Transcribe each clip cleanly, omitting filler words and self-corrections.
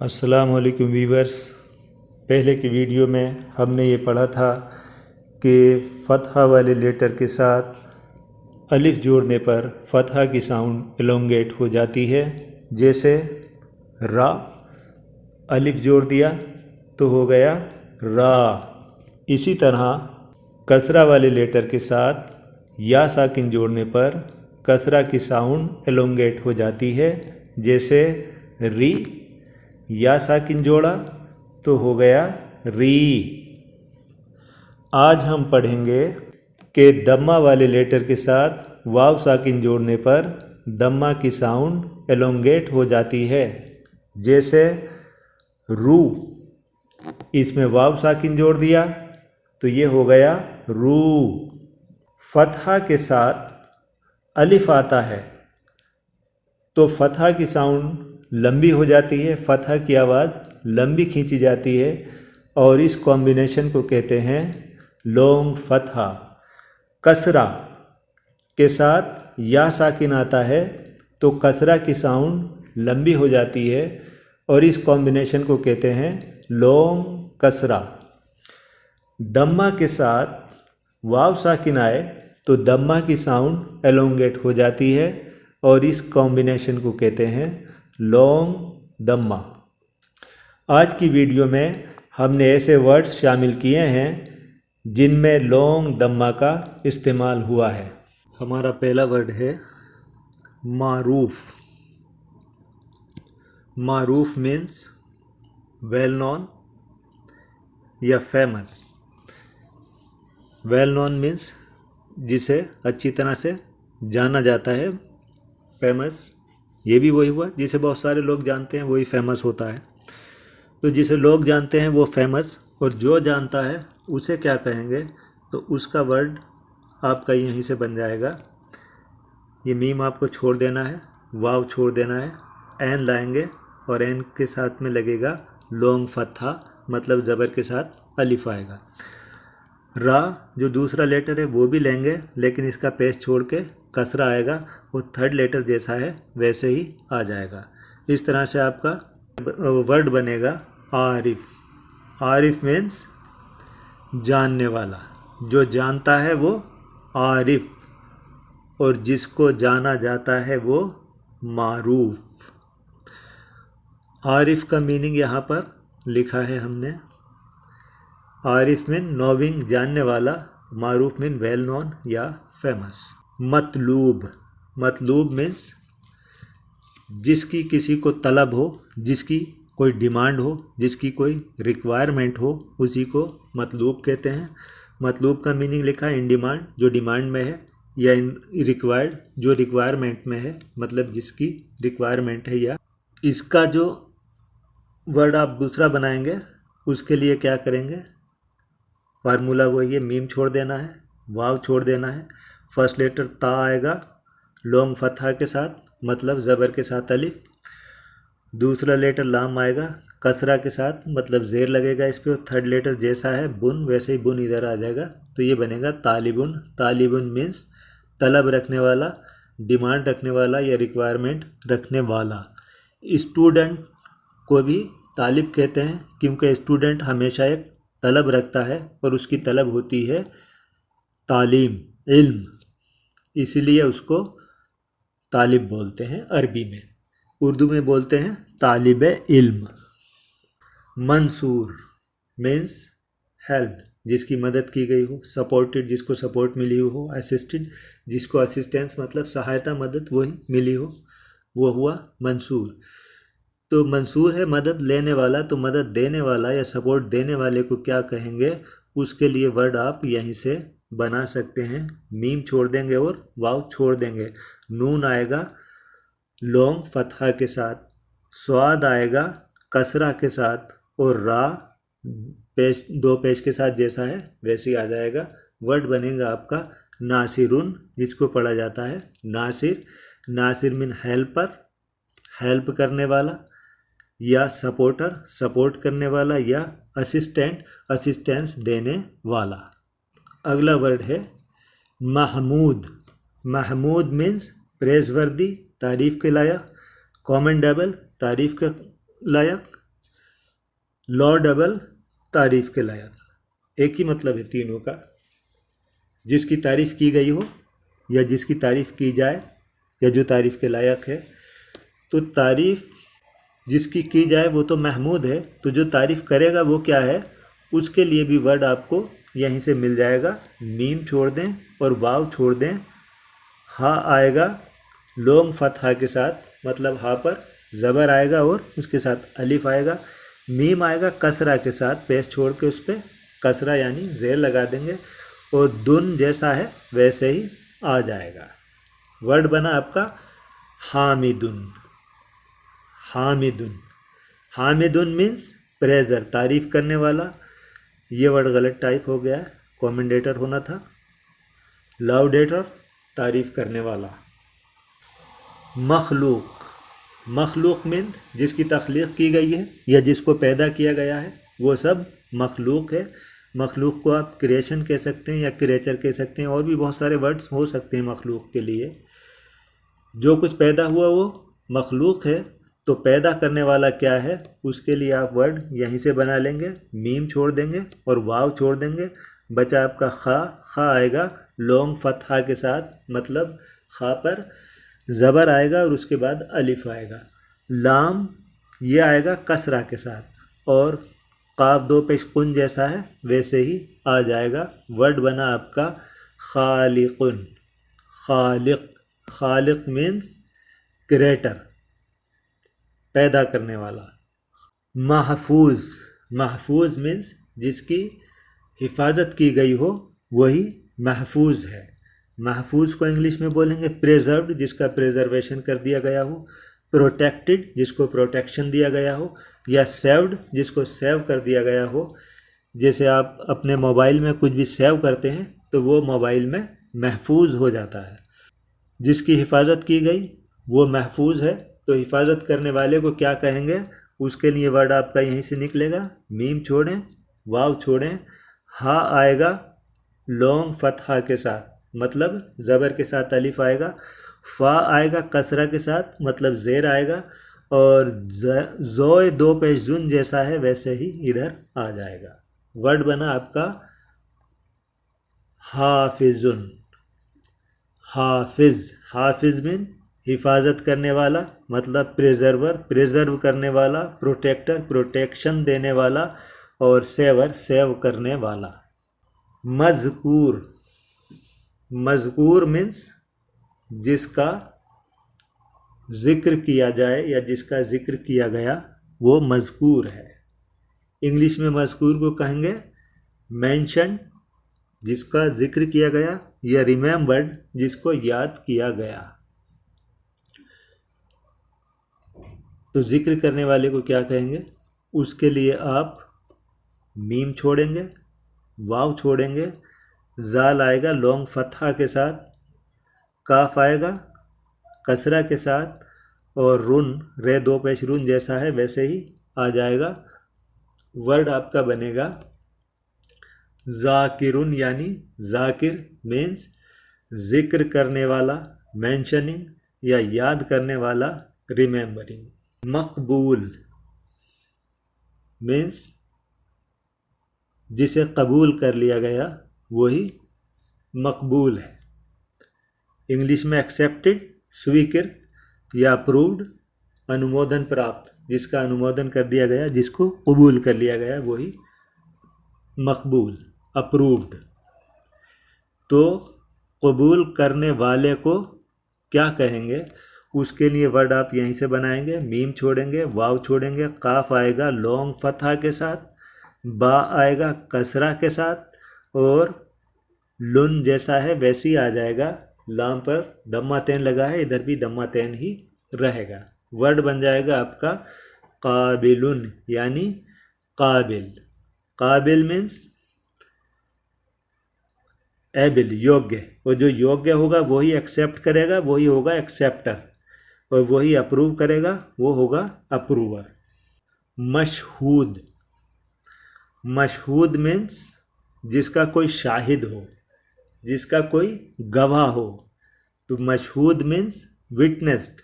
अस्सलाम वालेकुम वीवर्स। पहले की वीडियो में हमने ये पढ़ा था कि फ़तहा वाले लेटर के साथ अलिफ जोड़ने पर फ़तहा की साउंड एलोंगेट हो जाती है। जैसे रा, अलिफ जोड़ दिया तो हो गया रा। इसी तरह कसरा वाले लेटर के साथ या साकिन जोड़ने पर कसरा की साउंड एलोंगेट हो जाती है। जैसे री, या साकिन जोड़ा तो हो गया री। आज हम पढ़ेंगे कि दम्मा वाले लेटर के साथ वाव साकिन जोड़ने पर दम्मा की साउंड एलोंगेट हो जाती है। जैसे रू, इसमें वाव साकिन जोड़ दिया तो ये हो गया रू। फतहा के साथ अलिफ आता है तो फतहा की साउंड लंबी हो जाती है, फतहा की आवाज़ लंबी खींची जाती है और इस कॉम्बिनेशन को कहते हैं लॉन्ग फतहा। कसरा के साथ या साकिन आता है तो कसरा की साउंड लंबी हो जाती है और इस कॉम्बिनेशन को कहते हैं लॉन्ग कसरा। दम्मा के साथ वाव साकिन आए तो दम्मा की साउंड एलोंगेट हो जाती है और इस कॉम्बिनेशन को कहते हैं लॉन्ग दम्मा। आज की वीडियो में हमने ऐसे वर्ड्स शामिल किए हैं जिनमें लॉन्ग दम्मा का इस्तेमाल हुआ है। हमारा पहला वर्ड है मारूफ। मारूफ मीन्स वेल नोन या फेमस। वेल नोन मीन्स जिसे अच्छी तरह से जाना जाता है। फेमस ये भी वही हुआ जिसे बहुत सारे लोग जानते हैं, वही फेमस होता है। तो जिसे लोग जानते हैं वो फेमस, और जो जानता है उसे क्या कहेंगे तो उसका वर्ड आपका यहीं से बन जाएगा। ये मीम आपको छोड़ देना है, वाव छोड़ देना है, एन लाएंगे और एन के साथ में लगेगा लॉन्ग फतहा, मतलब ज़बर के साथ अलिफ आएगा। रा जो दूसरा लेटर है वो भी लेंगे लेकिन इसका पेश छोड़ के कसरा आएगा, वो थर्ड लेटर जैसा है वैसे ही आ जाएगा। इस तरह से आपका वर्ड बनेगा आरिफ। आरिफ मीन्स जानने वाला, जो जानता है वो आरिफ, और जिसको जाना जाता है वो मारूफ। आरिफ का मीनिंग यहाँ पर लिखा है हमने। आरिफ मीन नोविंग, जानने वाला। मारूफ मीन वेल नोन या फेमस। मतलूब। मतलूब मीन्स जिसकी किसी को तलब हो, जिसकी कोई डिमांड हो, जिसकी कोई रिक्वायरमेंट हो, उसी को मतलूब कहते हैं। मतलूब का मीनिंग लिखा है इन डिमांड, जो डिमांड में है, या इन रिक्वायर्ड, जो रिक्वायरमेंट में है, मतलब जिसकी रिक्वायरमेंट है। या इसका जो वर्ड आप दूसरा बनाएंगे उसके लिए क्या करेंगे, फार्मूला वही है, मीम छोड़ देना है, वाव छोड़ देना है। फर्स्ट लेटर ता आएगा लॉन्ग फतहा के साथ, मतलब ज़बर के साथ अलिफ। दूसरा लेटर लाम आएगा कसरा के साथ, मतलब ज़ेर लगेगा इस पर। थर्ड लेटर जैसा है बुन, वैसे ही बुन इधर आ जाएगा, तो ये बनेगा तालिबुन। तालिबुन मीन्स तलब रखने वाला, डिमांड रखने वाला या रिक्वायरमेंट रखने वाला। स्टूडेंट को भी तालिब कहते हैं क्योंकि स्टूडेंट हमेशा एक तलब रखता है और उसकी तलब होती है तालीम, इल्म, इसीलिए उसको तालिब बोलते हैं अरबी में। उर्दू में बोलते हैं तालिब इल्म। मंसूर मीन्स हेल्प, जिसकी मदद की गई हो। सपोर्टेड, जिसको सपोर्ट मिली हो। असिस्टेड, जिसको असिस्टेंस मतलब सहायता, मदद वही मिली हो, वो हुआ मंसूर। तो मंसूर है मदद लेने वाला, तो मदद देने वाला या सपोर्ट देने वाले को क्या कहेंगे, उसके लिए वर्ड आप यहीं से बना सकते हैं। मीम छोड़ देंगे और वाव छोड़ देंगे। नून आएगा लॉन्ग फतहा के साथ, स्वाद आएगा कसरा के साथ, और रा पेश, दो पेश के साथ जैसा है वैसे ही आ जाएगा। वर्ड बनेगा आपका नासिरुन, जिसको पढ़ा जाता है Nasir. Nasir mean helper, help करने वाला, या सपोर्टर, सपोर्ट करने वाला, या असिस्टेंट, असिस्टेंस देने वाला। अगला वर्ड है महमूद। महमूद मीन्स प्रेजवर्दी, तारीफ़ के लायक। कमेंडेबल, तारीफ़ के लायक। लॉर्डेबल, तारीफ़ के लायक, एक ही मतलब है तीनों का। जिसकी तारीफ़ की गई हो या जिसकी तारीफ़ की जाए या जो तारीफ़ के लायक है। तो तारीफ़ जिसकी की जाए वो तो महमूद है, तो जो तारीफ़ करेगा वो क्या है, उसके लिए भी वर्ड आपको यहीं से मिल जाएगा। मीम छोड़ दें और वाव छोड़ दें, हा आएगा लोंग फतहा के साथ, मतलब हा पर ज़बर आएगा और उसके साथ अलिफ आएगा। मीम आएगा कसरा के साथ, पेश छोड़ के उस पर कसरा यानी ज़ेर लगा देंगे, और दुन जैसा है वैसे ही आ जाएगा। वर्ड बना आपका हामिदुन। हामिदुन, हामिदुन मीन्स प्रेजर, तारीफ़ करने वाला। ये वर्ड गलत टाइप हो गया है, कमेंडेटर होना था। लाउडेटर, तारीफ़ करने वाला। मखलूक, मखलूक मीन जिसकी तख्लीक की गई है या जिसको पैदा किया गया है, वो सब मखलूक है। मखलूक को आप क्रिएशन कह सकते हैं या क्रिएचर कह सकते हैं, और भी बहुत सारे वर्ड्स हो सकते हैं मखलूक के लिए। जो कुछ पैदा हुआ वो मखलूक है। तो पैदा करने वाला क्या है, उसके लिए आप वर्ड यहीं से बना लेंगे। मीम छोड़ देंगे और वाव छोड़ देंगे, बचा आपका खा। खा आएगा लॉन्ग फतहा के साथ, मतलब खा पर ज़बर आएगा और उसके बाद अलिफ आएगा। लाम ये आएगा कसरा के साथ, और काफ दो पेश कुन जैसा है वैसे ही आ जाएगा। वर्ड बना आपका खालिकुन। खालिक, खालिक मीन्स क्रिएटर, पैदा करने वाला। महफूज, महफूज मीन्स जिसकी हिफाजत की गई हो वही महफूज है। महफूज को इंग्लिश में बोलेंगे प्रिजर्व्ड, जिसका प्रिजर्वेशन कर दिया गया हो। प्रोटेक्टेड, जिसको प्रोटेक्शन दिया गया हो। या सेव्ड, जिसको सेव कर दिया गया हो। जैसे आप अपने मोबाइल में कुछ भी सेव करते हैं तो वो मोबाइल में महफूज हो जाता है। जिसकी हिफाजत की गई वो महफूज है। तो हिफाजत करने वाले को क्या कहेंगे, उसके लिए वर्ड आपका यहीं से निकलेगा। मीम छोड़ें, वाव छोड़ें, हा आएगा लॉन्ग फतहा के साथ, मतलब ज़बर के साथ अलिफ आएगा। फ़ा आएगा कसरा के साथ, मतलब ज़ेर आएगा। और ज़ोए दो पेश जुन जैसा है वैसे ही इधर आ जाएगा। वर्ड बना आपका हाफिजुन। हाफिज, हाफिज मीन हिफाजत करने वाला, मतलब प्रिजर्वर, प्रिजर्व करने वाला। प्रोटेक्टर, प्रोटेक्शन देने वाला। और सेवर, सेव करने वाला। मज़कूर, मज़कूर मीन्स जिसका ज़िक्र किया जाए या जिसका ज़िक्र किया गया वो मज़कूर है। इंग्लिश में मज़कूर को कहेंगे मेंशन, जिसका ज़िक्र किया गया, या रिमेंबर्ड, जिसको याद किया गया। तो ज़िक्र करने वाले को क्या कहेंगे, उसके लिए आप मीम छोड़ेंगे, वाव छोड़ेंगे, जाल आएगा लॉन्ग फतहा के साथ, काफ आएगा कसरा के साथ, और रुन रे दो पेश रुन जैसा है वैसे ही आ जाएगा। वर्ड आपका बनेगा जाकिरुन, यानी जाकिर मीन्स जिक्र करने वाला, मेंशनिंग या याद करने वाला, रिमेंबरिंग। मकबूल मीन्स जिसे कबूल कर लिया गया वही मकबूल है। इंग्लिश में एक्सेप्टेड, स्वीकृत या अप्रूव्ड, अनुमोदन प्राप्त, जिसका अनुमोदन कर दिया गया, जिसको कबूल कर लिया गया वही मकबूल, अप्रूव्ड। तो कबूल करने वाले को क्या कहेंगे, उसके लिए वर्ड आप यहीं से बनाएंगे। मीम छोड़ेंगे, वाव छोड़ेंगे, काफ आएगा लॉन्ग फतहा के साथ, बा आएगा कसरा के साथ, और लुन जैसा है वैसे ही आ जाएगा। लाम पर दम्मा तैन लगा है, इधर भी दम्मा तैन ही रहेगा। वर्ड बन जाएगा आपका काबिलुन, यानी काबिल। काबिल मीन्स एबिल, योग्य। और जो योग्य होगा वही एक्सेप्ट करेगा, वही होगा एक्सेप्टर, और वही अप्रूव करेगा वो होगा अप्रूवर। मशहूद, मशहूद मीन्स जिसका कोई शाहिद हो, जिसका कोई गवाह हो। तो मशहूद मीन्स विटनेस्ड,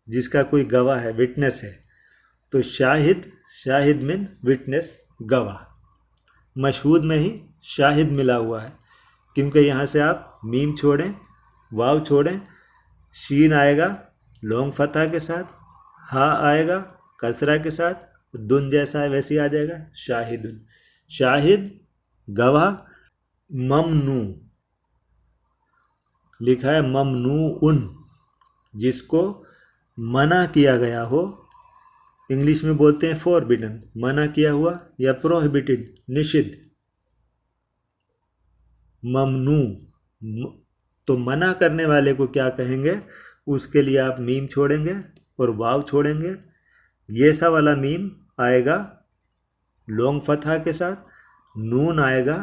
जिसका कोई गवाह है, विटनेस है। तो शाहिद शाहिद मीन विटनेस, गवाह। मशहूद में ही शाहिद मिला हुआ है, क्योंकि यहाँ से आप मीम छोड़ें, वाव छोड़ें, शीन आएगा लॉन्ग फतह के साथ, हा आएगा कसरा के साथ, दुन जैसा है वैसे ही आ जाएगा शाहिदुन। शाहिद गवाह। ममनू लिखा है ममनूउन, जिसको मना किया गया हो। इंग्लिश में बोलते हैं फॉरबिडन, मना किया हुआ या प्रोहिबिटेड, निषिद्ध। ममनू तो मना करने वाले को क्या कहेंगे, उसके लिए आप मीम छोड़ेंगे और वाव छोड़ेंगे। ये सा वाला मीम आएगा लॉन्ग फतहा के साथ, नून आएगा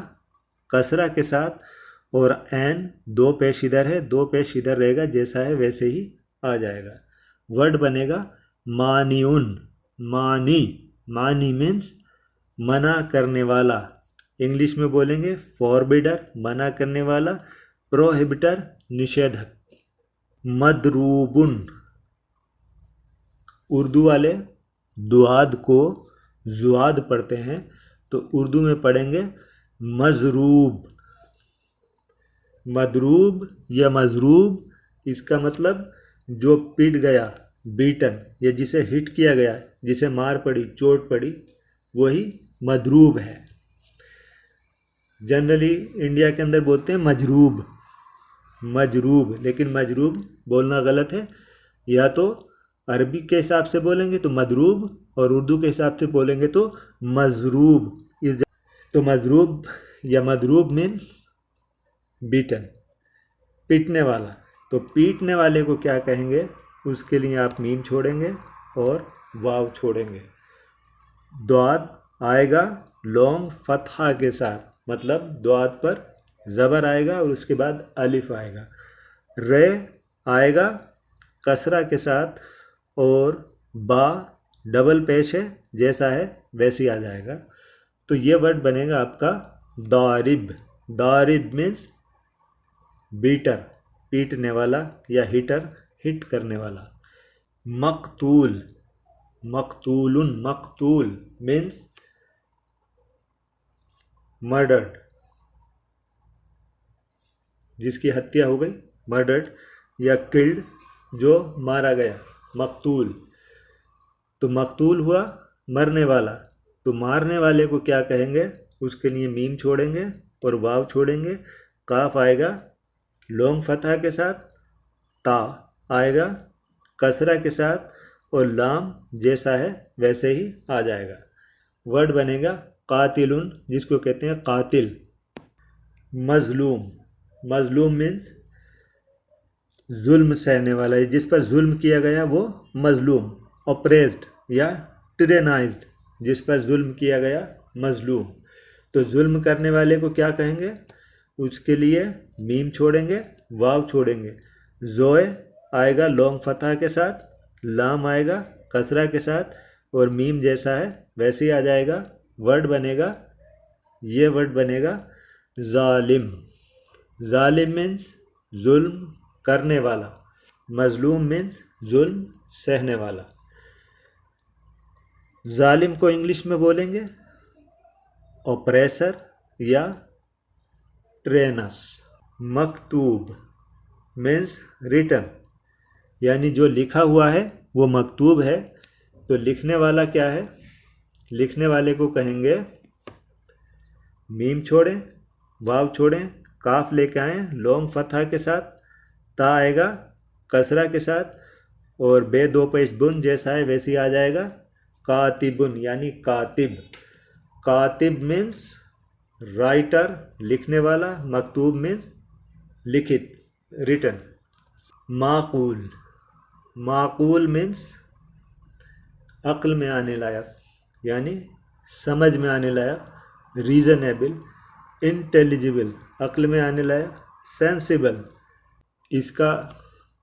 कसरा के साथ, और एन दो पेश इधर है, दो पेश इधर रहेगा, जैसा है वैसे ही आ जाएगा। वर्ड बनेगा मानिउन। मानी, मानी मीन्स मना करने वाला। इंग्लिश में बोलेंगे फॉरबिडर, मना करने वाला, प्रोहिबिटर, निषेधक। मदरूबुन, उर्दू वाले दुआद को जुआद पढ़ते हैं, तो उर्दू में पढ़ेंगे मजरूब। मदरूब या मजरूब, इसका मतलब जो पीट गया, बीटन, या जिसे हिट किया गया, जिसे मार पड़ी, चोट पड़ी, वही मदरूब है। जनरली इंडिया के अंदर बोलते हैं मजरूब, मजरूब, लेकिन मजरूब बोलना गलत है। या तो अरबी के हिसाब से बोलेंगे तो मदरूब, और उर्दू के हिसाब से बोलेंगे तो मजरूब। तो मजरूब या मदरूब मीन बीटन, पीटने वाला। तो पीटने वाले को क्या कहेंगे, उसके लिए आप मीम छोड़ेंगे और वाव छोड़ेंगे। द्वाद आएगा लॉन्ग फतहा के साथ, मतलब द्वाद पर ज़बर आएगा और उसके बाद अलिफ आएगा। रे आएगा कसरा के साथ, और बा डबल पेश है, जैसा है वैसे ही आ जाएगा। तो ये वर्ड बनेगा आपका दारिब। दारिब मीन्स बीटर, पीटने वाला, या हिटर, हिट करने वाला। मकतूल, मकतूलुन, मकतूल मीन्स मर्डर्ड, जिसकी हत्या हो गई, मर्डर्ड, या किल्ड, जो मारा गया, मकतूल। तो मकतूल हुआ मरने वाला, तो मारने वाले को क्या कहेंगे, उसके लिए मीम छोड़ेंगे और वाव छोड़ेंगे। काफ आएगा लॉन्ग फतहा के साथ, ता आएगा कसरा के साथ, और लाम जैसा है वैसे ही आ जाएगा। वर्ड बनेगा कातिलुन, जिसको कहते हैं कातिल। मजलूम, मजलूम मीन्स जुल्म सहने वाला है, जिस पर जुल्म किया गया वो मजलूम। ऑप्रेस्ड या टिरेनाइज्ड, जिस पर जुल्म किया गया, मजलूम। तो जुल्म करने वाले को क्या कहेंगे, उसके लिए मीम छोड़ेंगे, वाव छोड़ेंगे। जोए आएगा लॉन्ग फतहा के साथ, लाम आएगा कसरा के साथ, और मीम जैसा है वैसे ही आ जाएगा। वर्ड बनेगा, ये वर्ड बनेगा जालिम। जालिम मीन्स जुल्म करने वाला, मजलूम मीन्स जुल्म सहने वाला। जालिम को इंग्लिश में बोलेंगे ऑपरेसर या ट्रेनर्स। मकतूब मीन्स रिटन, यानी जो लिखा हुआ है वो मकतूब है। तो लिखने वाला क्या है, लिखने वाले को कहेंगे मीम छोड़ें, वाव छोड़ें, काफ लेके आएँ लॉन्ग फतहा के साथ, ता आएगा कसरा के साथ, और बे दो पेश बुन जैसा है वैसे ही आ जाएगा। कातिबुन यानी कातिब। कातिब मीन्स राइटर, लिखने वाला, मकतूब मीन्स लिखित, रिटन। माकूल, माकूल मीन्स अक्ल में आने लायक, यानी समझ में आने लायक, रीजनेबल, इंटेलिजिबल, अक्ल में आने लायक, सेंसिबल। इसका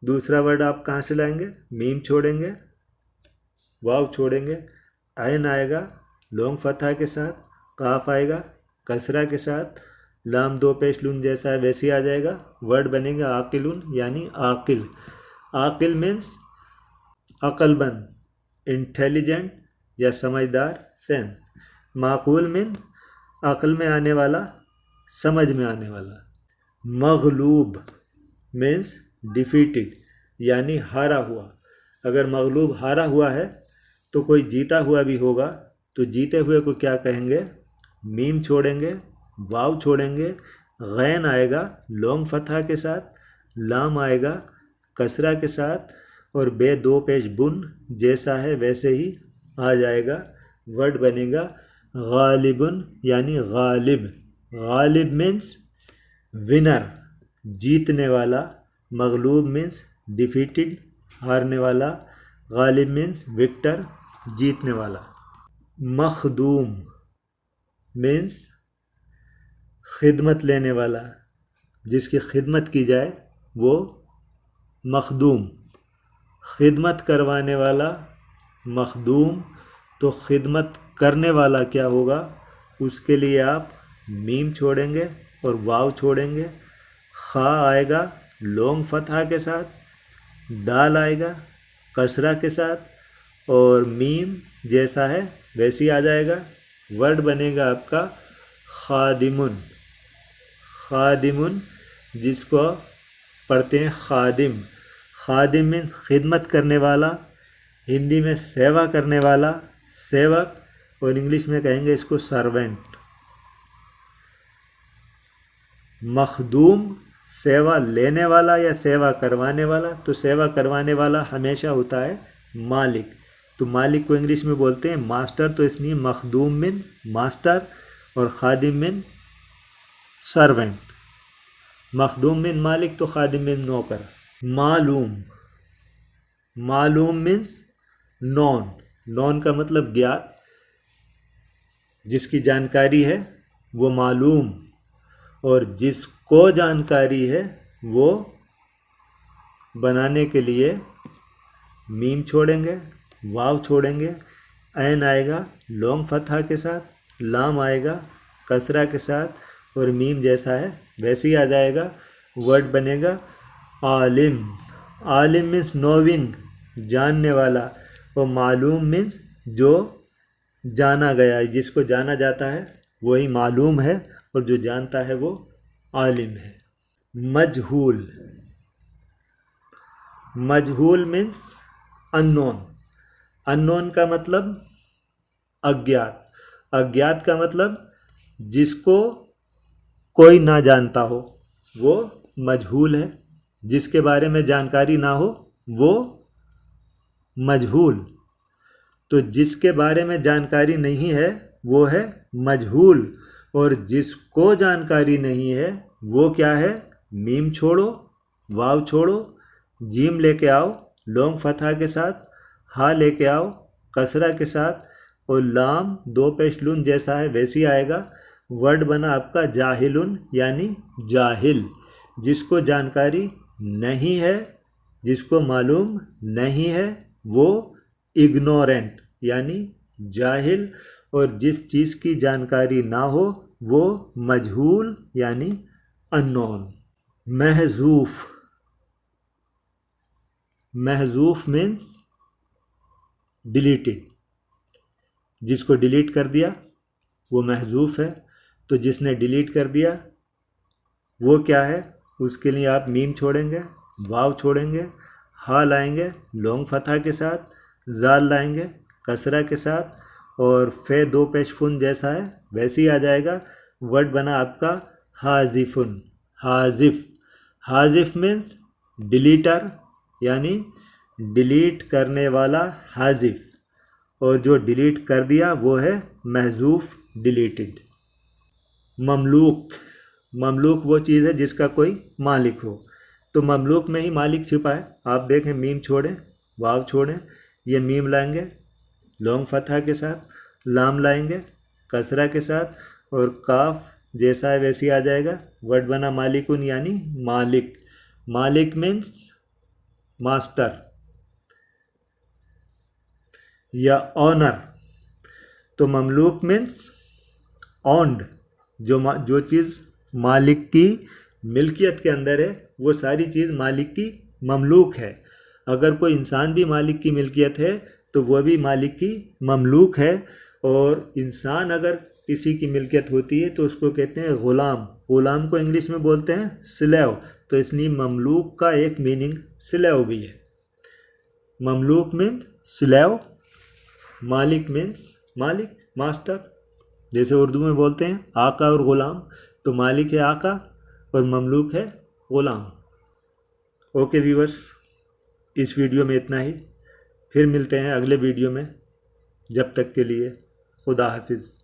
दूसरा वर्ड आप कहाँ से लाएंगे, मीम छोड़ेंगे, वाव छोड़ेंगे, आयन आएगा लॉन्ग फतहा के साथ, काफ आएगा कसरा के साथ, लाम दो पेश लून जैसा है वैसे ही आ जाएगा। वर्ड बनेगा आकिलुन यानी आकिल। आकिल मीन्स अक्लमंद, इंटेलिजेंट, या समझदार, सेंस। माकूल मीन अक्ल में आने वाला, समझ में आने वाला। मगलूब मीन्स डिफीटेड यानी हारा हुआ। अगर मगलूब हारा हुआ है तो कोई जीता हुआ भी होगा, तो जीते हुए को क्या कहेंगे? मीम छोड़ेंगे, वाव छोड़ेंगे, गैन आएगा लॉन्ग फतहा के साथ, लाम आएगा कसरा के साथ, और बे दो पेश बुन जैसा है वैसे ही आ जाएगा। वर्ड बनेगा गालिबुन यानी गालिब। गालिब मीन्स विनर, जीतने वाला। मगलूब मीन्स डिफीटेड, हारने वाला। गालिब मीन्स विक्टर, जीतने वाला। मखदूम मीन्स खिदमत लेने वाला, जिसकी खिदमत की जाए वो मखदूम। खिदमत करवाने वाला मखदूम। तो खिदमत करने वाला क्या होगा? उसके लिए आप मीम छोड़ेंगे और वाव छोड़ेंगे। खा आएगा लॉन्ग फतहा के साथ, दाल आएगा कसरा के साथ, और मीम जैसा है वैसे ही आ जाएगा। वर्ड बनेगा आपका खादिमुन। खादिमुन जिसको पढ़ते हैं खादिम। खादिम मीन्स खिदमत करने वाला, हिंदी में सेवा करने वाला, सेवक, और इंग्लिश में कहेंगे इसको सर्वेंट। मखदूम सेवा लेने वाला या सेवा करवाने वाला। तो सेवा करवाने वाला हमेशा होता है मालिक, तो मालिक को इंग्लिश में बोलते हैं मास्टर। तो इसलिए मखदूम मिन मास्टर और खादिम मिन सर्वेंट। मखदूम मिन मालिक तो खादिम मिन नौकर। मालूम, मालूम मीन्स नॉन। नॉन का मतलब ज्ञात, जिसकी जानकारी है वो मालूम, और जिसको जानकारी है वो बनाने के लिए मीम छोड़ेंगे, वाव छोड़ेंगे, ऐन आएगा लॉन्ग फतहा के साथ, लाम आएगा कसरा के साथ, और मीम जैसा है वैसे ही आ जाएगा। वर्ड बनेगा आलिम। आलिम मीन्स नोविंग, जानने वाला, और मालूम मीन्स जो जाना गया है, जिसको जाना जाता है वही मालूम है, और जो जानता है वो आलिम है। मजहूल, मजहूल मीन्स अननोन। अननोन का मतलब अज्ञात। अज्ञात का मतलब जिसको कोई ना जानता हो वो मजहूल है। जिसके बारे में जानकारी ना हो वो मजहूल। तो जिसके बारे में जानकारी नहीं है वो है मजहूल, और जिसको जानकारी नहीं है वो क्या है? मीम छोड़ो, वाव छोड़ो, जीम लेके आओ लॉन्ग फतहा के साथ, हा लेके आओ कसरा के साथ, और लाम दो पेशलून जैसा है वैसे ही आएगा। वर्ड बना आपका जाहिलुन यानी जाहिल, जिसको जानकारी नहीं है, जिसको मालूम नहीं है वो इग्नोरेंट यानी जाहिल, और जिस चीज़ की जानकारी ना हो वो मजहूल यानी अननोन। महजूफ, महजूफ मीन्स डिलीटेड। जिसको डिलीट कर दिया वो महजूफ है। तो जिसने डिलीट कर दिया वो क्या है? उसके लिए आप मीम छोड़ेंगे, वाव छोड़ेंगे, हा लाएंगे लॉन्ग फतहा के साथ, जाल लाएंगे कसरा के साथ, और फे दो पेश फुन जैसा है वैसे ही आ जाएगा। वर्ड बना आपका हाजिफुन। हाजिफ, हाजिफ मीन्स डिलीटर यानी डिलीट करने वाला हाजिफ, और जो डिलीट कर दिया वो है महजूफ, डिलीटेड। ममलूक, ममलूक वो चीज़ है जिसका कोई मालिक हो। तो ममलूक में ही मालिक छिपा है। आप देखें मीम छोड़ें, वाव छोड़ें, ये मीम लाएंगे लॉन्ग फतहा के साथ, लाम लाएंगे कसरा के साथ, और काफ जैसा है वैसे ही आ जाएगा। वर्ड बना मालिकुन यानी मालिक। मालिक मीन्स मास्टर या ऑनर। तो ममलूक मीन्स ऑन्ड, जो चीज़ मालिक की मिल्कियत के अंदर है वो सारी चीज़ मालिक की ममलूक है। अगर कोई इंसान भी मालिक की मिल्कियत है, तो वह भी मालिक की ममलूक है। और इंसान अगर किसी की मिल्कियत होती है तो उसको कहते हैं ग़ुलाम। ग़ुलाम को इंग्लिश में बोलते हैं स्लेव। तो इसलिए ममलूक का एक मीनिंग स्लेव भी है। ममलूक मीन्स स्लेव, मालिक मीन्स मालिक, मास्टर। जैसे उर्दू में बोलते हैं आका और ग़ुलाम, तो मालिक है आका और ममलूक है ग़ुलाम। ओके व्यूअर्स, इस वीडियो में इतना ही। फिर मिलते हैं अगले वीडियो में। जब तक के लिए खुदा हाफिज़।